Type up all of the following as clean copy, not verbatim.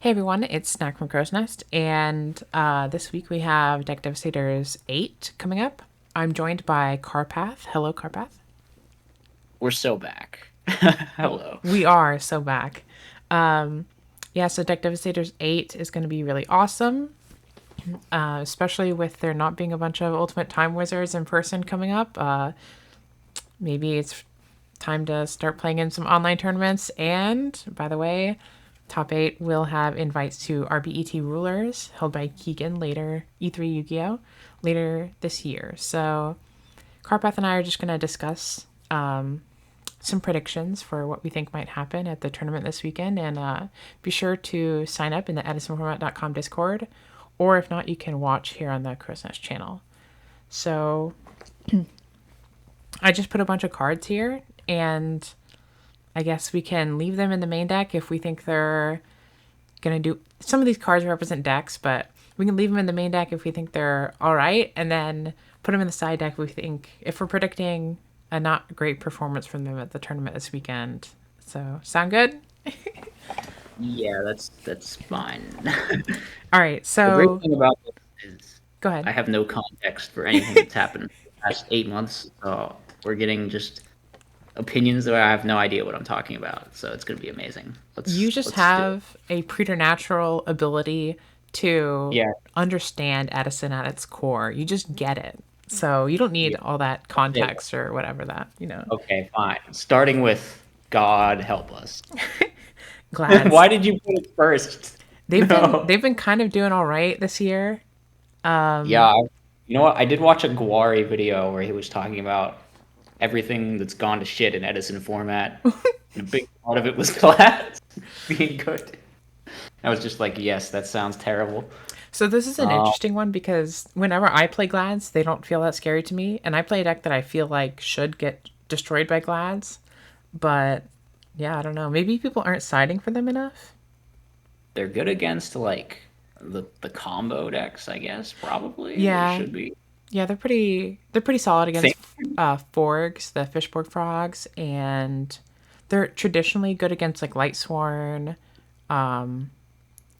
Hey everyone, it's Snack from Crow's Nest, and this week we have Deck Devastators 8 coming up. I'm joined by Karpath. Hello, Karpath. We're so back. Hello. We are so back. Um, yeah, so Deck Devastators 8 is going to be really awesome, especially with there not being a bunch of Ultimate Time Wizards in person coming up. Maybe it's time to start playing in some online tournaments. And by the way, Top 8 will have invites to RBET Rulers held by Keegan later, E3 Yu-Gi-Oh! Later this year. So Karpath and I are just going to discuss some predictions for what we think might happen at the tournament this weekend. And be sure to sign up in the edisonformat.com Discord. Or if not, you can watch here on the Crow's Nest channel. So I just put a bunch of cards here, and I guess we can leave them in the main deck if we think they're going to do... Some of these cards represent decks, but we can leave them in the main deck if we think they're all right, and then put them in the side deck if we're predicting a not great performance from them at the tournament this weekend. So, sound good? Yeah, that's fine. All right, The great so thing about this is go I ahead. have no context for anything that's happened in the past 8 months. So we're getting just opinions that I have no idea what I'm talking about. So it's gonna be amazing. You Let's just let's do it. have a preternatural ability to Yeah, understand Edison at its core. You just get it. So you don't need yeah. all that Okay, context or whatever that. okay, fine. Starting with God help us. Glads. Why did you put it first? They've been No. they've been kind of doing all right this year. Yeah, you know what? I did watch a Guari video where he was talking about everything that's gone to shit in Edison format. And a big part of it was glass being good. I was just like, yes, that sounds terrible. So this is an Uh, interesting one because whenever I play Glads, they don't feel that scary to me, and I play a deck that I feel like should get destroyed by Glads. But yeah, I don't know. Maybe people aren't siding for them enough. they're good against like the combo decks, I guess. Probably they Yeah, should be. yeah, they're pretty solid against Think Forgs, the Fishborg frogs, and they're traditionally good against like Lightsworn,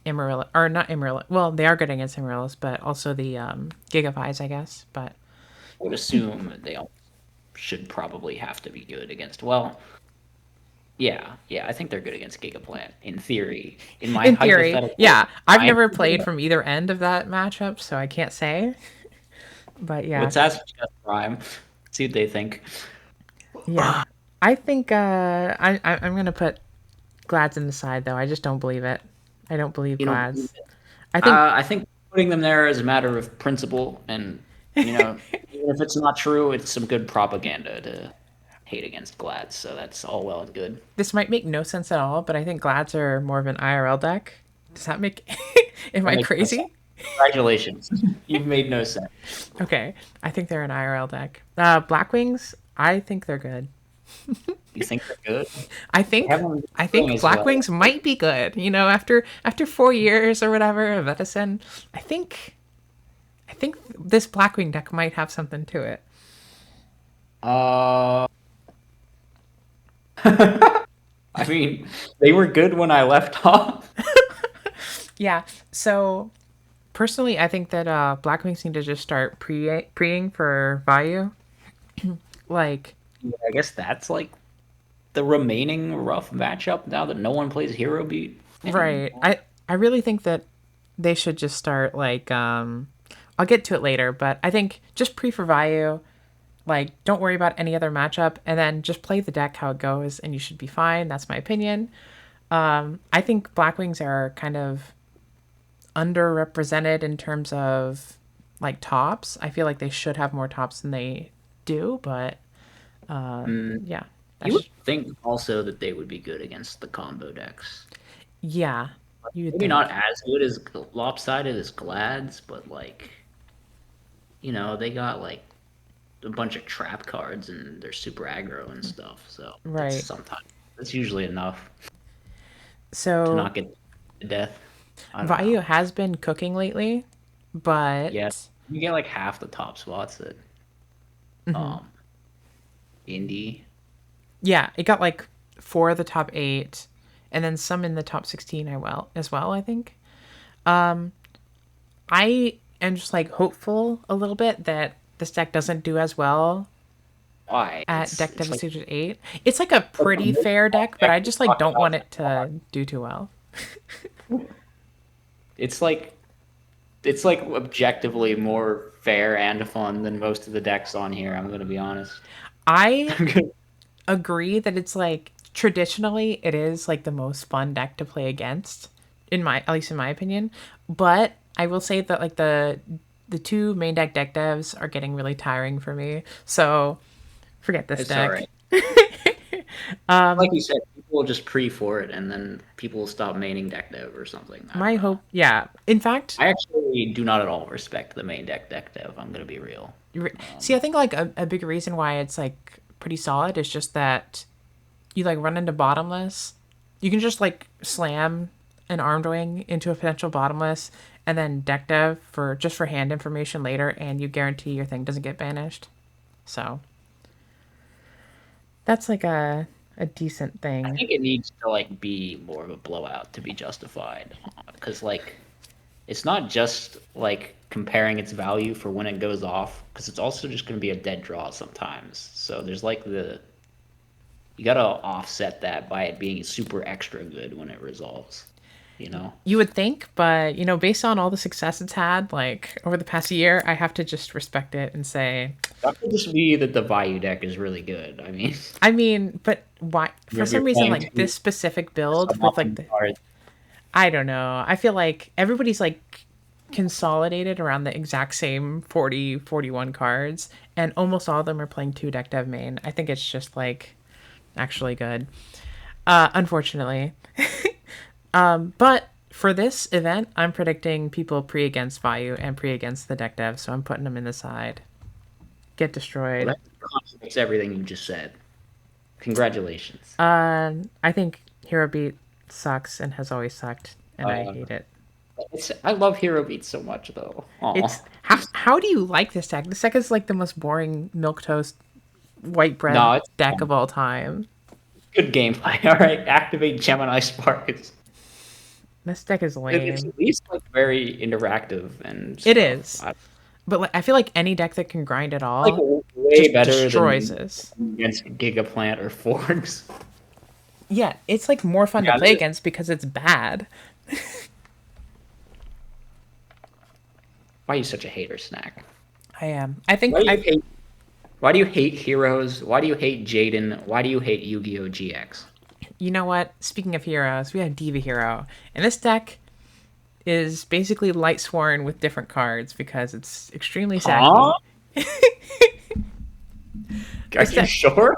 Emerald, or not Emerald. Well, they are good against Emeralds, but also the Gigavies, I guess. But I would assume they all should probably have to be good against. Well, yeah, I think they're good against Gigaplant in theory. In my in theory, hypothetical yeah, I've mind, never played from either end of that matchup, so I can't say. But yeah, let's ask Just Prime, see what they think. yeah, I think I'm gonna put Glads in the side though. I just don't believe it. I don't believe You don't believe Glads. I think I think putting them there is a matter of principle, and even if it's not true, it's some good propaganda to hate against Glads. So that's all well and good. this might make no sense at all, but I think Glads are more of an IRL deck. Does that make? Am That I makes no sense. crazy? Congratulations, you've made no sense. Okay, I think they're an IRL deck. Blackwings, I think they're good. You think they're good? I They think haven't been I doing think as well. Blackwings might be good. After 4 years or whatever of Edison, I think this Blackwing deck might have something to it. Uh, I mean, they were good when I left off. Yeah. So personally, I think that Blackwings need to just start preing for value. Like, Yeah, I guess that's like the remaining rough matchup now that no one plays Hero Beat right. anymore. I really think that they should just start like I'll get to it later, but I think just pre for value. Like, don't worry about any other matchup, and then just play the deck how it goes, and you should be fine. That's my opinion. I think Blackwings are kind of underrepresented in terms of like tops. I feel like they should have more tops than they do, but Mm, yeah, you that's would just, think also that they would be good against the combo decks. yeah, you would Maybe not think. as good as lopsided as Glads, but like, they got like a bunch of trap cards and they're super aggro and stuff. So Right. that's usually enough to So not get to death. I don't know. value has been cooking lately, Yeah, but you get like half the top spots at um indie. yeah, it got like 4 of the top 8, and then some in the top 16 as well, I think. I am just like hopeful a little bit that this deck doesn't do as well Why? at Deck It's like Devastators 8. It's like a the pretty most fair fun deck, but deck I we just like talked don't about want so it far. to do too well. It's like it's like objectively more fair and fun than most of the decks on here. I'm gonna be honest. I agree that it's like traditionally it is like the most fun deck to play against in my, at least in my opinion, but I will say that like the two main deck devs are getting really tiring for me. So forget this It's all deck. right. Like you said, people will just pre for it, and then people will stop maining deck dev or something. I don't My know. hope, yeah. In fact, I actually do not at all respect the main deck dev. I'm gonna be real. see, I think like a big reason why it's like pretty solid is just that you like run into bottomless. You can just like slam an armed wing into a potential bottomless and then deck dev for just for hand information later, and you guarantee your thing doesn't get banished. So that's like a decent I thing. think it needs to like be more of a blowout to be justified, because like it's not just like comparing its value for when it goes off, because it's also just going to be a dead draw sometimes. So there's like the you got to offset that by it being super extra good when it resolves. You know, You would think, but you know, based on all the success it's had, like over the past year, I have to just respect it and say, that could just be that the value deck is really good. I mean, I mean, but why? For you're some reason, playing like two this specific build with like suboptimal the, cards. I don't know. I feel like everybody's like consolidated around the exact same 40, 41 cards, and almost all of them are playing two deck dev main. I think it's just like actually good. Unfortunately. But for this event, I'm predicting people pre against Vayu and pre against the deck dev, so I'm putting them in the side. Get Well, destroyed. that contradicts everything you just said. Congratulations. I think Hero Beat sucks and has always sucked, and I Uh, hate it. I love Hero Beats so much though. It's Oh, how do you like this deck? This deck is like the most boring milk toast white bread no, it's deck fun. of all time. Good gameplay. All right, activate Gemini Spark. This deck is It's lame. at least like very interactive and It stuff. is, but like, I feel like any deck that can grind at Like all way just better destroys than this. against Gigaplant or Forks. Yeah, it's like more fun to Yeah, play against because it's bad. why are you such a hater, Snack? I am. I think Why do you I. hate? Why do you hate Heroes? Why do you hate Jaden? Why do you hate Yu-Gi-Oh GX? You know what? Speaking of heroes, we have Diva Hero, and this deck is basically Light Sworn with different cards because it's extremely Huh? sacky. Are This you deck, sure?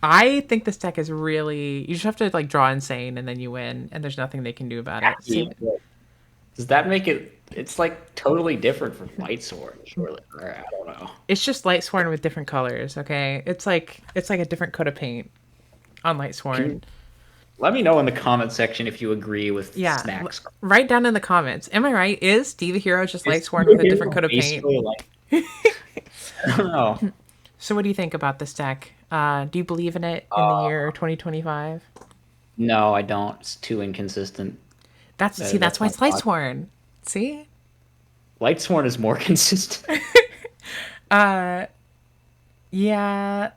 I think this deck is really. You just have to like draw insane and then you win, and there's nothing they can do about it. Sacky. Same. Does that make it? It's like totally different from Light Sword, surely. Or I don't know. It's just Light Sworn with different colors. Okay, it's like a different coat of paint on Light Can Sworn. you let me know in the comment section if you agree with Yeah, Snacks? write down in the comments. Am I right? Is Diva Hero just Is Light Sworn with a different Yu-Gi-Oh coat of paint? basically like I don't know. So, what do you think about this deck? Do you believe in it in the Uh, year 2025? no, I don't. It's too inconsistent. That's That's why my it's Light thought. Sworn. See? Light Sworn is more consistent. Yeah.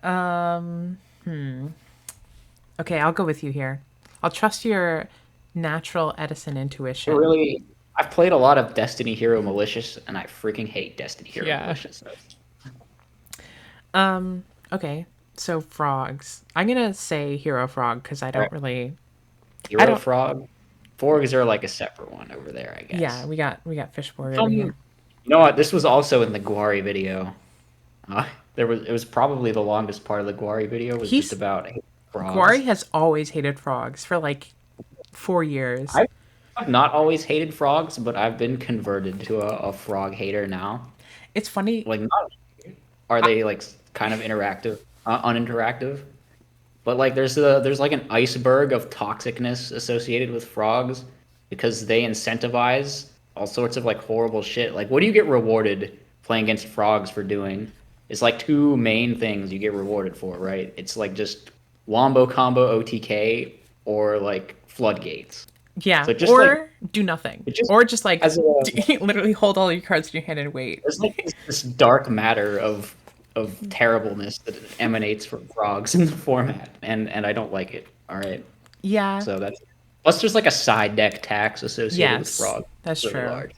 Okay, I'll go with you here. I'll trust your natural Edison It intuition. really. I've played a lot of Destiny Hero Malicious, and I freaking hate Destiny Hero Yeah. Malicious. Okay. So frogs. I'm gonna say Hero Frog because I don't Right. really. I Hero don't. Frog. Forgs are like a separate one over there, I Yeah, guess. we got Fishboard over You here. know what? This was also in the Guari video. It was probably the longest part of the Guari video was just He's about frogs. Gwari has always hated frogs for like 4 years. I've not always hated frogs, but I've been converted to a frog hater now. It's funny. Like, not are I, they like kind of interactive, uninteractive? But like, there's like an iceberg of toxicness associated with frogs because they incentivize all sorts of like horrible shit. Like, what do you get rewarded playing against frogs for doing? It's like two main things you get rewarded for, right? It's like just wombo combo OTK or like floodgates. Yeah, So just like or do nothing, it just or just like has a literally hold all your cards in your hand and wait. there's like this dark matter of terribleness that emanates from frogs in the format, and I don't like it. All right, Yeah, so that's plus there's like a side deck tax associated with yes, frogs, that's really true. large,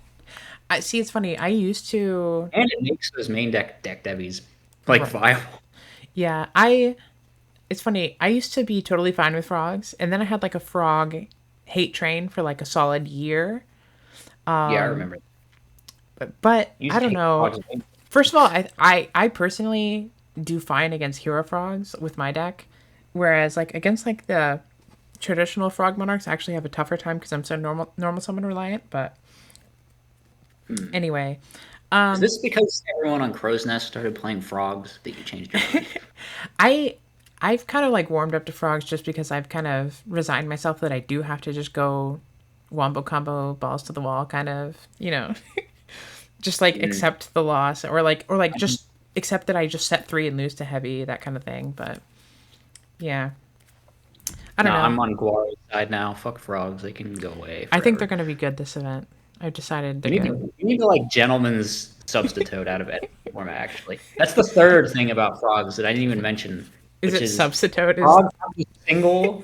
I see. It's funny. I used to. and it makes those main deck devies like viable. Yeah, it's funny. I used to be totally fine with frogs, and then I had like a frog hate train for like a solid year. Yeah, I remember. But You I used to don't hate know. frogs. First of all, I personally do fine against hero frogs with my deck, whereas like against like the traditional frog monarchs, I actually have a tougher time because I'm so normal summon reliant. But anyway, Is this because everyone on Crow's Nest started playing frogs that you changed your mind? I I've kind of like warmed up to frogs just because I've kind of resigned myself that I do have to just go wombo combo balls to the wall kind of, just like Mm. accept the loss or like just accept that I just set 3 and lose to heavy, that kind of thing. But yeah, I don't No, know. I'm on Guari's side now. Fuck frogs; they can go away I think they're forever. going to be good this event. I've decided they're good. You need to like gentleman's substitute out of it format. Actually, that's the third thing about frogs that I didn't even mention, Is which it is substitute? Is frogs have the single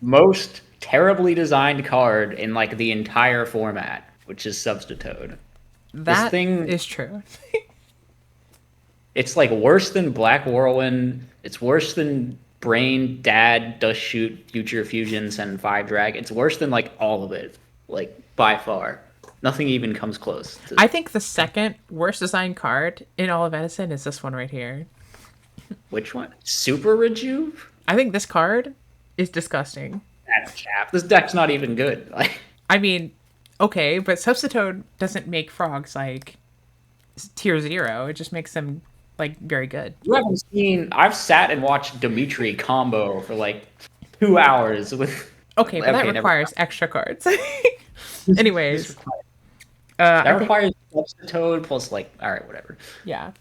most terribly designed card in like the entire format, which is substitute. This that thing, is true. it's like worse than Black Whirlwind. It's worse than Brain, Dad, Dust Shoot, Future Fusion, Send 5 Drag. It's worse than like all of it, like by far. Nothing even comes close to I think the second worst designed card in all of Edison is this one right here. which one? Super Rejuve? I think this card is disgusting. That's chaff. This deck's not even good. Like I mean, okay, but Substitute doesn't make frogs like tier 0. It just makes them like very good. you haven't seen. I've sat and watched Dimitri combo for like 2 hours with. Okay, but that Okay, never requires extra cards. mind. This Anyways, requires, I that think requires substitute plus like. All right, whatever. yeah.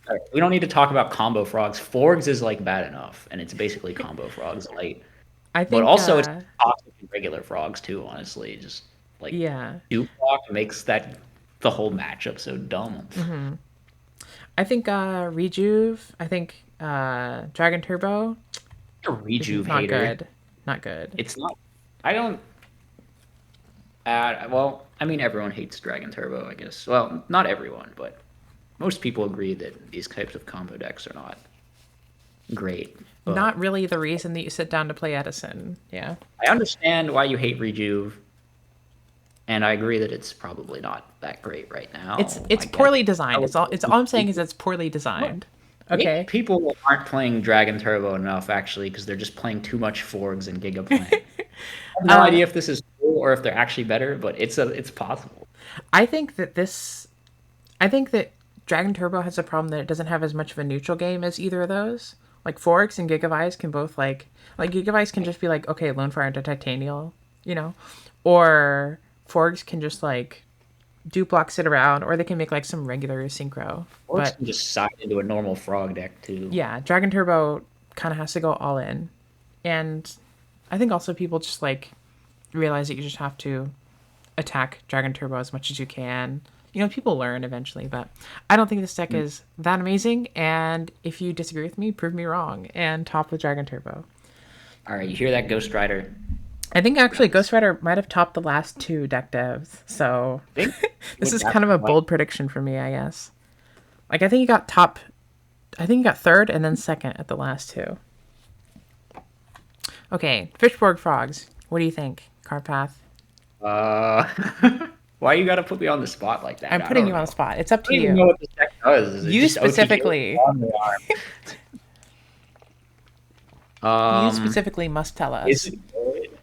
All right, we don't need to talk about combo frogs. Forgs is like bad enough, and it's basically combo frogs light. I But think also, it's toxic in regular frogs too. Honestly, just like yeah. Duplock makes that the whole matchup so dumb. I think Rejuve, I think Dragon Turbo A is Rejuve not hater. good. Not good. It's not. I don't. Well, I mean, everyone hates Dragon Turbo, I guess. Well, not everyone, but most people agree that these types of combo decks are not great. But Not really the reason that you sit down to play Edison. Yeah. I understand why you hate Rejuve, and I agree that it's probably not that great right now. It's I get poorly designed. It's all I'm saying is it's poorly Look, designed. maybe Okay. people aren't playing Dragon Turbo enough, actually, because they're just playing too much Forgs and Gigaplan. I have no idea if this is cool or if they're actually better, but it's possible. I think that this I think that Dragon Turbo has a problem that it doesn't have as much of a neutral game as either of those. Like Forex and Gigavice can both like Gigavice can just be like, okay, Lone Fire into Titanial, you know? Or Forex can just like do block sit around, or they can make like some regular synchro. Forgs But can just side into a normal Frog deck too. yeah, Dragon Turbo kind of has to go all in. And I think also people just like realize that you just have to attack Dragon Turbo as much as you can. People learn eventually, but I don't think this deck is that amazing. And if you disagree with me, prove me wrong and top with Dragon Turbo. All right, you hear that, Ghost Rider? I think actually Ghost Rider might have topped the last 2 deck devs. So I think this is that's kind of a what- bold prediction for me, I guess. Like I think he got third and then second at the last 2. Okay, Fishborg Frogs. What do you think, Karpath? Uh, why you gotta put me on the spot like that? I'm I putting don't you on know. the spot. It's up I to don't even know you. what this deck does. Is it You just OTK specifically. on the arm? You specifically must tell Is us. it good?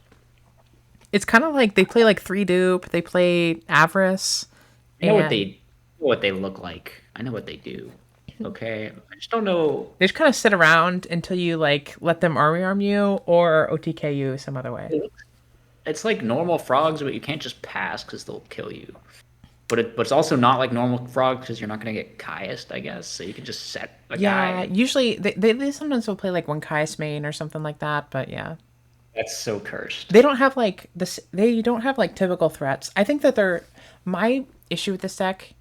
It's kind of like they play like 3 dupe. They play Avarice. I know And what they look like. I know what they do. Okay, I just don't know. they just kind of sit around until you like let them arm you or OTK you some other way. It's like normal frogs, but you can't just pass because they'll kill you. But it's also not like normal frogs because you're not gonna get Caiused, I guess. So you can just set a Yeah, guy. usually they sometimes will play like one Kai's main or something like that. But yeah, That's so cursed. They don't have like this. They don't have like typical threats. I think that they're my issue with this deck.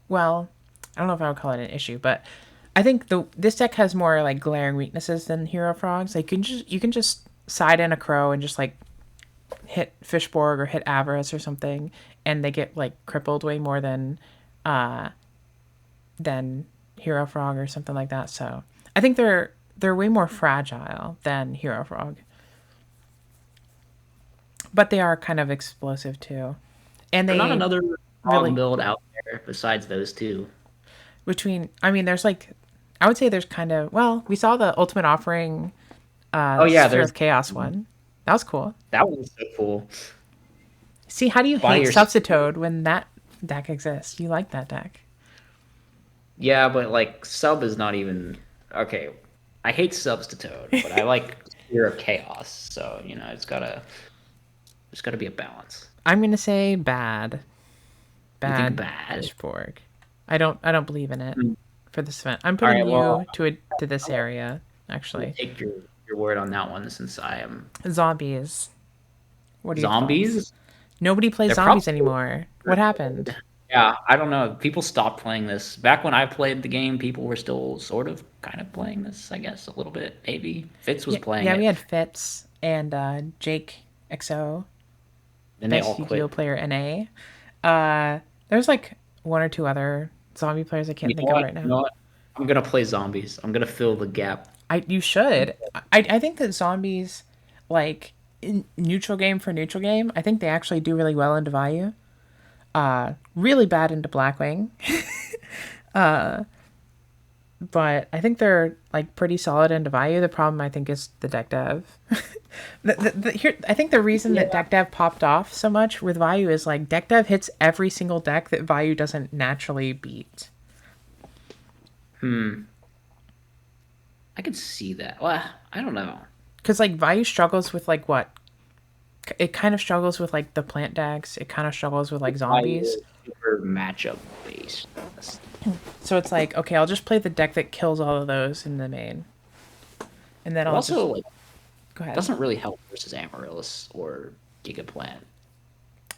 Well, I don't know if I would call it an issue, but I think the this deck has more like glaring weaknesses than Hero Frogs. Like you can just side in a Crow and just like hit Fishborg or hit Avarice or something, and they get like crippled way more uh than Hero Frog or something like that. So I think they're way more fragile than Hero Frog, but they are kind of explosive too, and There's not they another frog really build out there besides those two. between. I mean, there's like I would say there's kind of well, we saw the Ultimate Offering Oh yeah, Sphere there's of Chaos one. That was cool. that one was so cool. See, how do you Buy hate your Substitute when that deck exists? You like that deck. Yeah, but like sub is not even okay. I hate substitute, but I like Sphere of Chaos. So there's gotta be a balance. I'm gonna say bad. You think Bad bad? Fishborg. I don't believe in it Mm. for this event. I'm All right, putting well, you to this area I'm gonna actually. take your word on that one since I am Zombies. What are your thoughts? zombies. Nobody plays They're zombies probably anymore. What happened? yeah. I don't know. People stopped playing this. Back when I played the game, people were still sort of kind of playing this. I guess a little bit, maybe. Fitz was Yeah, playing yeah, we it, had Fitz and Jake XO, and they all best Yu-Gi-Oh quit. player NA. There's like one or two other zombie players I You can't know think of what? right You now. know what? I'm gonna play zombies. I'm gonna fill the gap. You should. I think that zombies, like in neutral game for neutral game, I think they actually do really well into value. Really bad into Blackwing, but I think they're like pretty solid into value. The problem I think is the deck dev. Here, I think the reason Yeah. that deck dev popped off so much with value is like deck dev hits every single deck that value doesn't naturally beat. Hmm. I could see that. Well, I don't know. Because like value struggles with like what it kind of struggles with like the plant decks. It kind of struggles with like I zombies. super matchup based. So it's like, okay, I'll just play the deck that kills all of those in the main, and then It I'll just also like go ahead. doesn't really help versus Amaryllis or Gigaplant.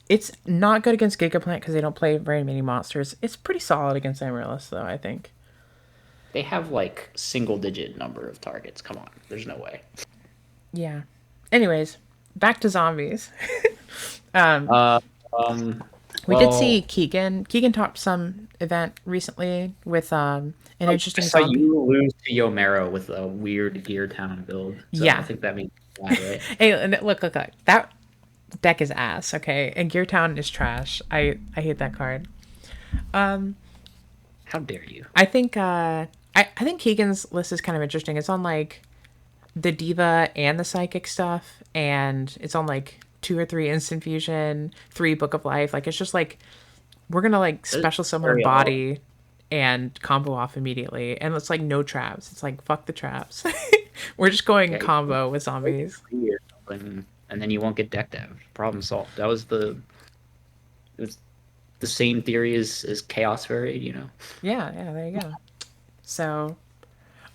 It's not good against Gigaplant because they don't play very many monsters. It's pretty solid against Amaryllis, though, I think. They have like single digit number of targets. Come on, there's no way. Yeah. Anyways, back to zombies. um, Uh, um, we did well, see Keegan. Keegan topped some event recently with an I interesting saw zombie. you lose to Yomero with a weird Gear Town build, so I Yeah. think that means that, right? Hey, and look. That deck is ass, okay? And Gear Town is trash. I hate that card. Um, How dare you? I think I think Keegan's list is kind of interesting. It's on like the Diva and the Psychic stuff, and it's on like 2 or 3 Instant Fusion, 3 Book of Life. Like it's just like we're gonna like It's special summon a very odd. body and combo off immediately, and it's like no traps. It's like fuck the traps. We're just going Yeah, combo with zombies. or something, and then you won't get decked out. Problem solved. It was the same theory as Chaos Fairy, you know. Yeah, yeah, there you go. So,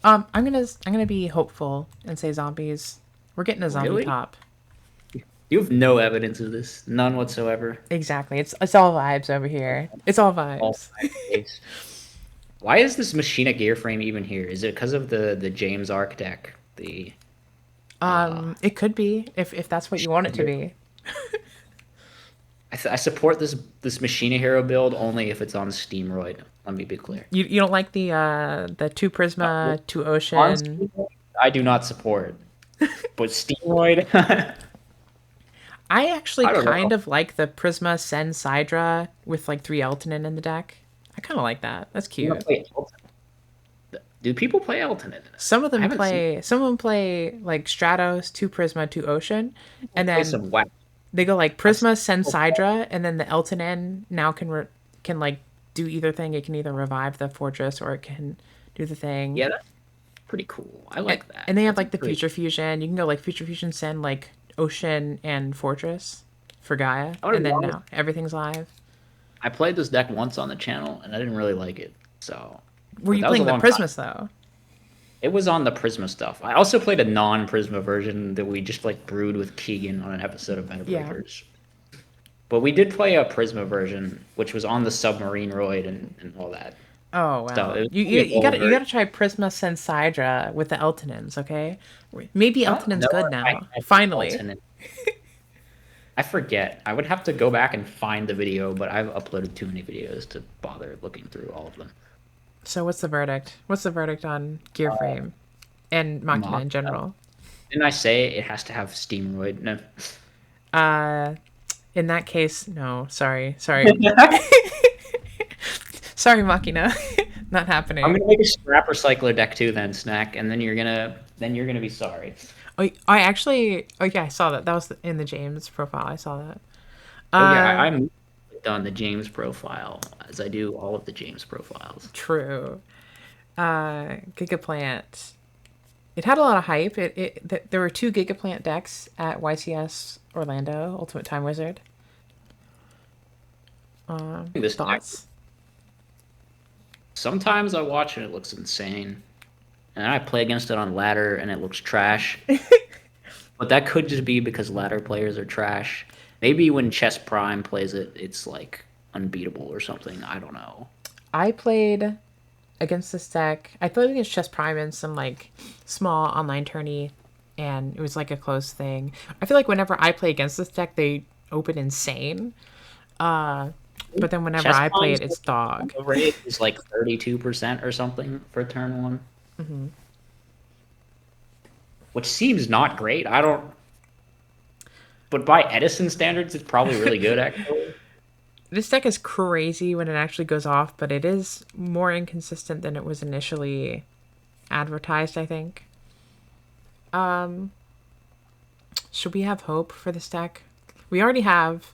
I'm gonna be hopeful and say zombies. We're getting a zombie Really? top. You have no evidence of this, none whatsoever. Exactly. It's all vibes over here. It's all All vibes. case. Why is this Machina gear frame even here? Is it because of the James Arc deck? The It could be if that's what you want it to be. I support this Machina hero build only if it's on Steamroid. Let me be clear. You don't like the 2 Prisma, 2 On Ocean. Steamroid, I do not support, but Steamroid, I actually I don't know. kind of like the Prisma Sen Sidra with like 3 Eltonin in the deck. I kind of like that. That's You don't cute. play Elton. Do people play Elton in this? Some of I them haven't seen play. Some of them play like Stratos, 2 Prisma, 2 Ocean, people and play then some whack. they go like I've seen Prisma Sen people play- Sidra, and then the Eltonin now can like do either thing. It can either revive the fortress or it can do the thing. Yeah, that's pretty cool. I like that. And they have That's a like the pretty. Future Fusion. You can go like Future Fusion send like Ocean and Fortress for Gaia, I would and be then honest. now everything's live. I played this deck once on the channel and I didn't really like it. So, Were but you that was a playing the long time. Prismas though? It was on the Prisma stuff. I also played a non-Prisma version that we just like brewed with Keegan on an episode of Meta Yeah. Breakers. But we did play a Prisma version, which was on the submarine roid and all that Oh stuff. wow. It was You probably you an you old gotta you version. gotta try Prisma Sensidra with the Eltonins, okay? Maybe I don't Eltonins know good if I now. had Finally. alternate. I forget. I would have to go back and find the video, but I've uploaded too many videos to bother looking through all of them. So what's the verdict? What's the verdict on Gear Frame and Machina Mock. in general? Didn't I say it has to have steameroid? No. Uh in that case, no. Sorry. Sorry. Sorry, Machina. Not I'm happening. gonna make a scrap recycler deck too, then Snack, and then you're gonna be sorry. Oh, I actually. Oh yeah, I saw that. That was in the James profile. I saw that. Oh yeah, Uh, I'm on the James profile as I do all of the James profiles. true. Gigaplant. It had a lot of hype. There were two Gigaplant decks at YCS Orlando Ultimate Time Wizard. This deck, Thoughts? sometimes I watch and it looks insane, and I play against it on ladder and it looks trash. But that could just be because ladder players are trash. Maybe when Chess Prime plays it, it's like unbeatable or something. I don't know. I played against this deck. I played against Chess Prime in some like small online tourney, and it was like a close thing. I feel like whenever I play against this deck, they open insane. But then whenever Chess I play Prime's it, it's dog. rate is like 32% or something for turn one, which seems not great. I don't. But by Edison standards, it's probably really good, actually. This deck is crazy when it actually goes off, but it is more inconsistent than it was initially advertised, I think. Should we have hope for this deck? We already have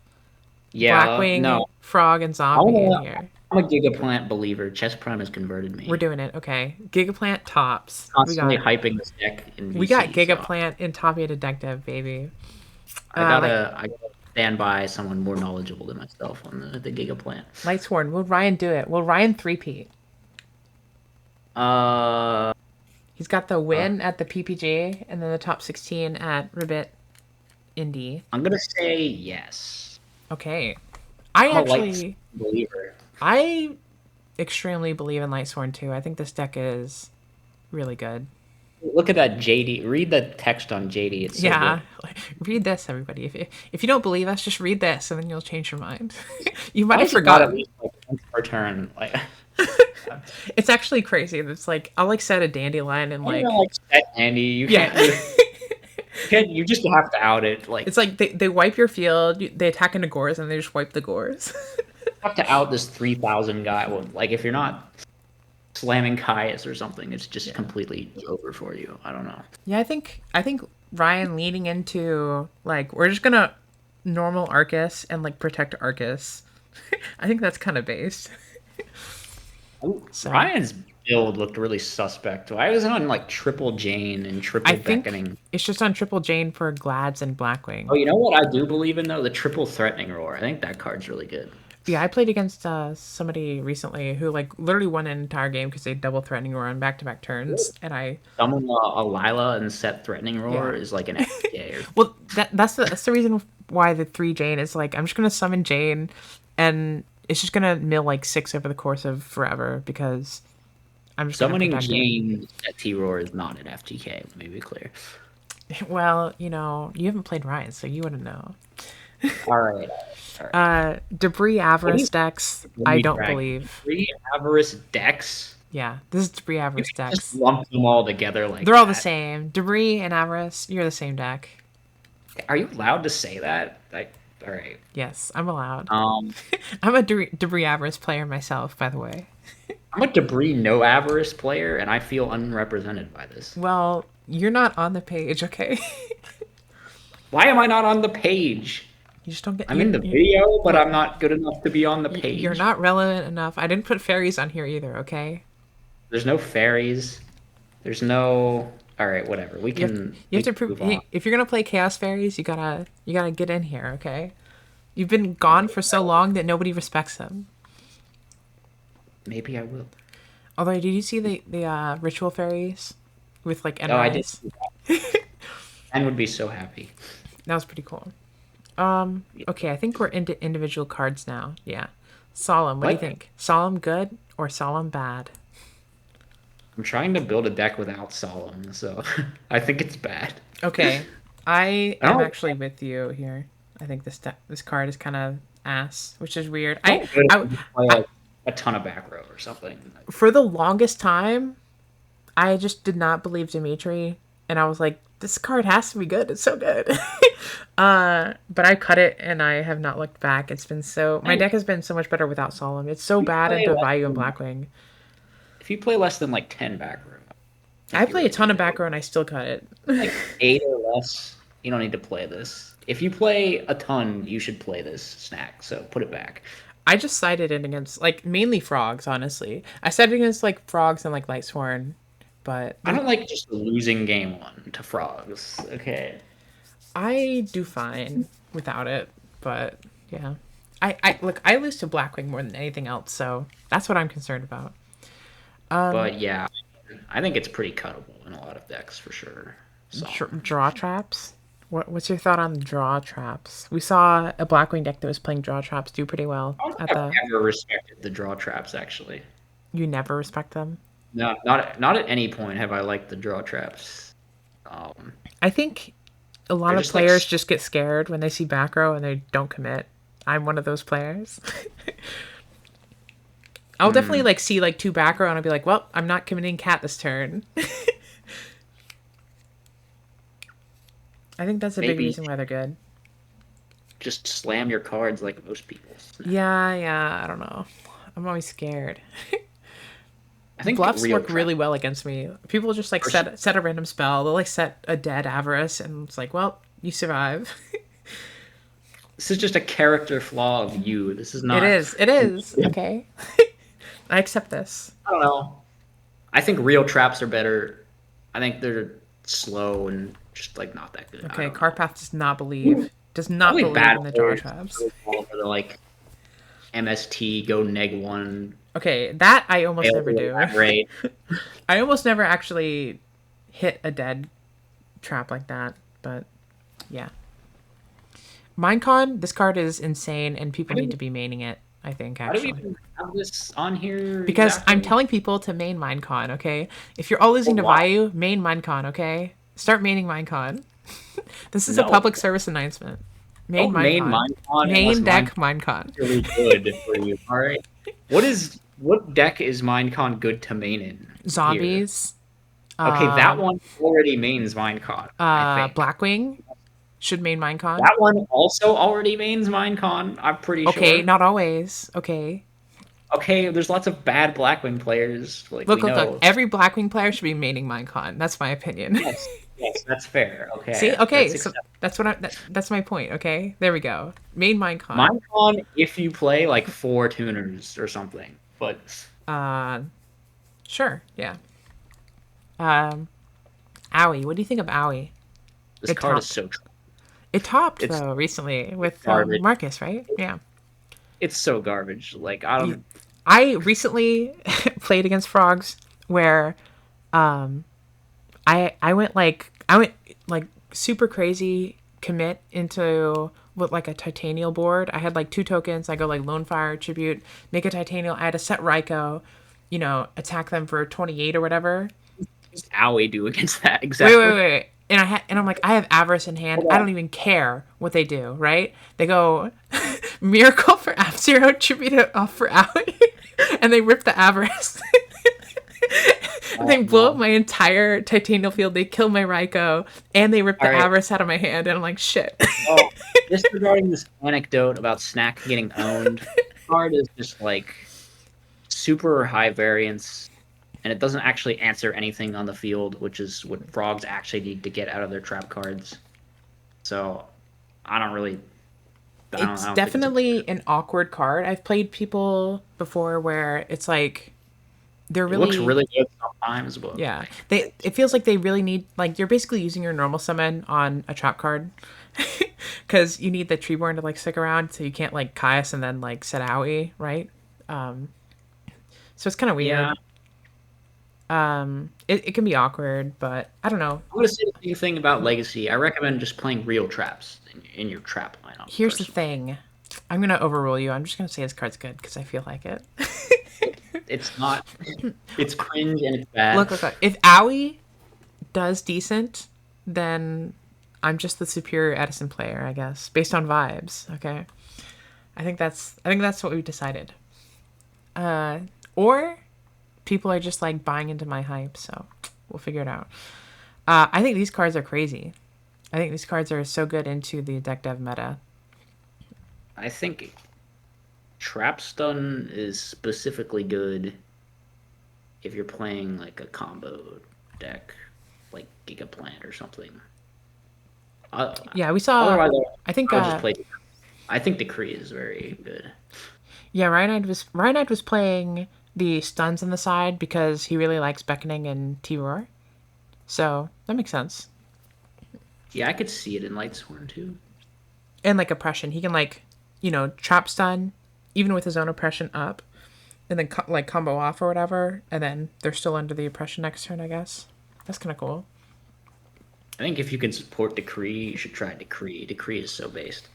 Yeah, Blackwing, no. Frog, and Zombie in here. I'm a Gigaplant believer. Chess Prime has converted We're me. doing it. Okay. Gigaplant tops. Constantly hyping this deck in We got VC, so Gigaplant in top 8 Deck Dev, baby. Like I gotta stand by someone more knowledgeable than myself on the Gigaplant. Lightsworn, will Ryan do it? Will Ryan three-peat? Uh, He's got the win at the PPG and then the top 16 at Ribbit Indy. I'm gonna say yes. Okay. I I'm a light actually believer. I extremely believe in Lightsworn too. I think this deck is really good. Look at that JD. Read the text on JD. It's so Yeah. good. Read this, everybody. If you don't believe us, just read this and then you'll change your mind. You might Why have is it not at forgotten. least like once per turn? Like, It's actually crazy. It's like I'll like set a dandelion and I don't like even like set Andy. You yeah. can't. You just have to out it. Like, It's like they wipe your field, they attack into gores, and they just wipe the gores. you have to out this 3,000 guy. Well, like if you're not slamming Caius or something, it's just completely over for you. I don't know. Yeah, I think Ryan leaning into like we're just gonna normal Arcus and like protect Arcus. I think that's kind of based. So Ryan's build looked really suspect. Why was it on like triple Jane and triple I think beckoning? it's just on Triple Jane for Glads and Oh, Blackwing. you know what I do believe in though? The triple threatening roar. I think that card's really good. Yeah, I played against somebody recently who like literally won an entire game because they double threatening roar on back-to-back turns, and I Summon a Lila and set threatening roar yeah. is like an FK or Well, that's the reason why the 3 Jane is like I'm just gonna summon Jane, and it's just gonna mill like 6 over the course of forever because I'm just summoning gonna protect it. Jane at T roar is not an FTK. Let me be clear. Well, you haven't played Ryan, so you wouldn't know. All right. Debris Avarice decks, I don't Drag believe. three Avarice decks. Yeah, this is Debris Avarice Just decks. lump them all together like They're all the that. same. Debris and Avarice, you're the same deck. Are you allowed to say that? All right. Yes, I'm allowed. Um, I'm a Debris Avarice player myself, by the way. I'm a debris no avarice player, and I feel unrepresented by this. Well, you're not on the page, okay? Why am I not on the page? You just don't get. I'm in the video, but I'm not good enough to be on the page. You're not relevant enough. I didn't put fairies on here either, okay? There's no fairies. There's no. All right, whatever. We You have, can. you have to we can prove move on. if you're gonna play Chaos Fairies, you gotta get in here, okay? You've been gone for so long that nobody respects them. Maybe I will. Although, did you see the Ritual Fairies? with like Oh, I did. NRs. And would be so happy. That was pretty cool. Yeah. Okay, I think we're into individual cards now. Yeah. Solemn, what do you What? think? Solemn good or solemn bad? I'm trying to build a deck without Solemn, so I think it's bad. Okay. I I am don't actually with you here. I think this card is kind of ass, which is weird. I don't good if I you play I like a ton of back row or something. for the longest time, I just did not believe Dimitri, and I was like, this card has to be good. It's so good. But I cut it, and I have not looked back. It's been so my I deck has been so much better without Solemn. It's so you bad play into less Value and than Blackwing. if you play less than like 10 back row, I I think you play a really ton need of it. back row, and I still cut it. Like 8 or less, you don't need to play this. If you play a ton, you should play this snack. So put it back. I just sided it against like mainly frogs. Honestly, I sided against like frogs and like Lightsworn, but I don't like just losing game one to frogs. Okay. I do fine without it. But yeah, I look. I lose to Blackwing more than anything else, so that's what I'm concerned about. But yeah, I think it's pretty cuttable in a lot of decks for sure. Solemn. Draw traps. What's your thought on draw traps? We saw a Blackwing deck that was playing draw traps do pretty well I don't think at I've the. ever respected the draw traps actually. You never respect them. No, not at any point have I liked the draw traps. I think a lot They're of just like players just get scared when they see back row and they don't commit. I'm one of those players. I'll definitely like see like two back row and I'll be like, well, I'm not committing cat this turn. I think that's a big maybe reason why they're good. just slam your cards like most people. Yeah, I don't know. I'm always scared. I think Bluffs real work trap. really well against me. People just like set a random spell. They'll like set a dead avarice and it's like, well, you survive. This is just a character flaw of you. This is It not. is. It is. Okay. I accept this. I don't know. I think real traps are better. I think they're slow and just like not that good. I Okay, don't know. Karpath does not Only believe bad in the draw players traps. really fall for the like MST go neg one Okay, that I almost fail never to do. elaborate. I almost never actually hit a dead trap like that, but yeah. Minecon, this card is insane and people need to be maining it, I think, Why do we actually. even have this on here Because I'm exactly? telling people to main Minecon, okay? If you're all losing But to why? Vayu, main Minecon, okay? Start maining Minecon. This is a No. public service announcement. Main Don't main Minecon. Minecon unless Main Minecon deck Minecon. is really good for you. All right. What deck is Minecon good to main in here? Zombies. Okay, that one already mains Minecon, I think. Blackwing should main Minecon. That one also already mains Minecon, I'm pretty Okay, sure. not always. Okay. Okay, there's lots of bad Blackwing players, like we Look. know. Every Blackwing player should be maining Minecon. That's my opinion. Yes, yes, that's fair. See? Okay, Okay, that's so acceptable. that's my point, okay? There we go. Main Minecon. Minecon if you play like 4 tuners or something, but Uh, sure, yeah. Um, Owie. What do you think of Owie? this It card is topped. so tr- It topped, it's though, recently with garbage. Marcus, right? Yeah. It's so garbage. Like I You- don't. I recently played against frogs where um I went like super crazy commit into with like a titanial board. I had like two tokens. I go like Lone Fire Tribute, make a titanial. I had to set Ryko, attack them for 28 or whatever. Just Owie do against that Wait. exactly. And I'm like, I have Avarice in hand. Hold I on. don't even care what they do, right? They go Miracle for F-Zero, Tribute it off for Owie, and they rip the Avarice. And they blow up my entire Titanial field. They kill my Raikou, and they rip the All right. Avarice out of my hand. And I'm like, shit. Well, disregarding this anecdote about Snack getting owned, card is just like super high variance, and it doesn't actually answer anything on the field, which is what frogs actually need to get out of their trap cards. So I don't really. It's I don't think it's a, definitely an awkward card. I've played people before where it's like they're it looks really really good sometimes, but yeah. It feels like they really need like you're basically using your normal summon on a trap card. Because you need the Treeborn to like stick around, so you can't like Caius and then like set Owie, right? So it's kind of weird. yeah. It can be awkward, but I don't know. I'm gonna say the same thing about Legacy. I recommend just playing real traps in your trap lineup. Here's the Personally, thing. I'm gonna overrule you. I'm just gonna say this card's good because I feel like it. it's not. It's cringe and it's bad. Look. If Owie does decent, then I'm just the superior Edison player, I guess, based on vibes. Okay, I think that's what we've decided. Or people are just like buying into my hype, so we'll figure it out. I think these cards are crazy. I think these cards are so good into the deck dev meta. I think Trap Stun is specifically good if you're playing like a combo deck, like Gigaplant or something. Yeah, we saw. Otherwise, I think. I'll just play. I think Decree is very good. Yeah, Ryan was playing the stuns on the side because he really likes Beckoning and T-Roar. So that makes sense. Yeah, I could see it in Lightsworn too. And like oppression, he can like, trap stun, even with his own oppression up, and then like combo off or whatever, and then they're still under the oppression next turn. I guess that's kind of cool. I think if you can support Decree, you should try Decree. Decree is so based.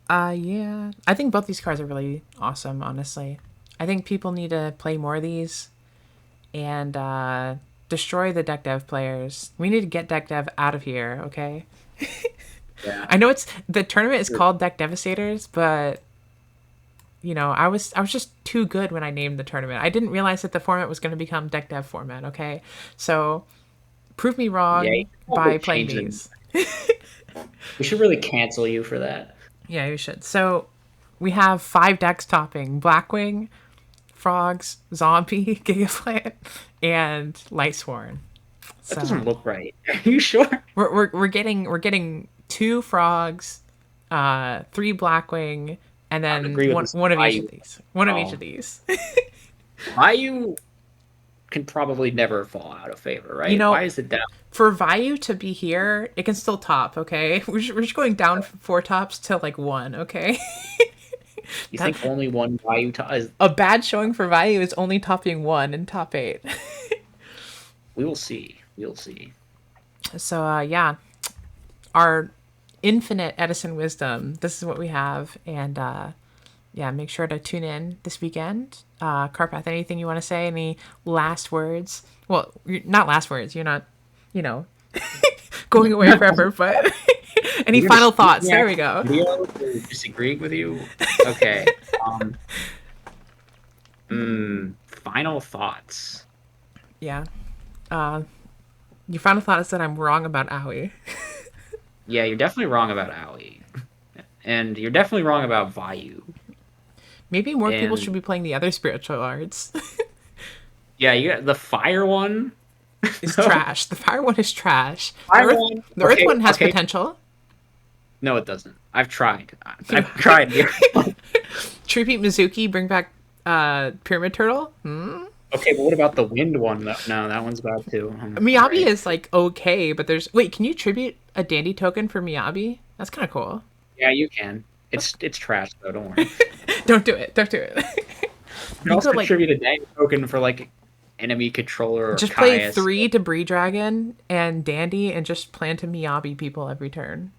Yeah, I think both these cards are really awesome. Honestly, I think people need to play more of these, and destroy the deck dev players. We need to get deck dev out of here. Okay. Yeah. I know the tournament is called Deck Devastators, but I was just too good when I named the tournament. I didn't realize that the format was going to become Deck Dev format. Okay, so prove me wrong by playing these. We should really cancel you for that. Yeah, you should. So we have 5 decks topping: Blackwing, Frogs, Zombie, Gigaplant, and Lightsworn. That doesn't look right. Are you sure? We're getting 2 Frogs, 3 Blackwing, and then one of each of these. One of each of these. Vayu can probably never fall out of favor, right? Why is it down? For Vayu to be here, it can still top, okay? We're just going down from 4 tops to like 1, okay? You think only one Vayu top is... A bad showing for Vayu is only topping 1 in top 8. We will see. We'll see. So, yeah. Our infinite Edison wisdom, this is what we have. And, yeah, make sure to tune in this weekend. Karpath, anything you want to say? Any last words? Well, not last words. You're not, going away forever, but any final thoughts? There we go. Disagreeing with you? Okay. Final thoughts. Yeah. Your final thought is that I'm wrong about Owie. Yeah, you're definitely wrong about Owie. And you're definitely wrong about Vayu. Maybe more people should be playing the other spiritual arts. Yeah, you got the fire one. Is trash. The fire one is trash. The earth one has potential. No, it doesn't. I've tried. I've tried. Tribute Mizuki, bring back Pyramid Turtle. Okay, but what about the wind one? No, that one's bad too. Miyabi is like okay, but there's can you tribute a dandy token for Miyabi? That's kind of cool. Yeah, you can. It's trash though. Don't worry. Don't do it. You can also tribute a dandy token for like enemy controller. Or just play 3 Debris Dragon and Dandy, and just plan to Miyabi people every turn.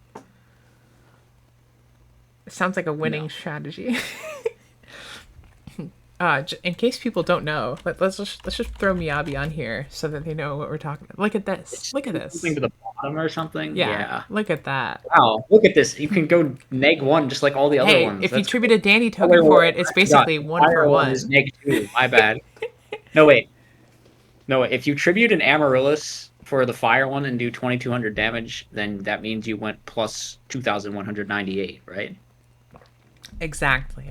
It sounds like a winning strategy. In case people don't know, let's just throw Miyabi on here so that they know what we're talking about. Look at this. Look at this. Something to the bottom or something. Yeah. Look at that. Wow. Look at this. You can go -1 just like all the other ones. If you tribute a Dandy token for it, it's basically 1 for 1. Is -2. My bad. No wait. If you tribute an Amaryllis for the fire one and do 2200 damage, then that means you went plus 2198, right? Exactly.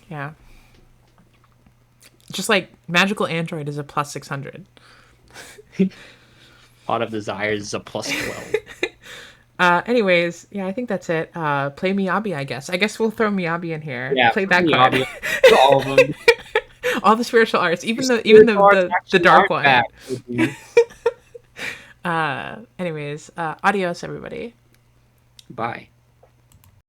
Yeah. Just like Magical Android is a plus 600. Pot of Desires is a plus 12. Anyways, yeah, I think that's it. Play Miyabi, I guess. I guess we'll throw Miyabi in here. Yeah, play that card. All of them. All the spiritual arts, even the dark one. Anyways, adios, everybody. Bye.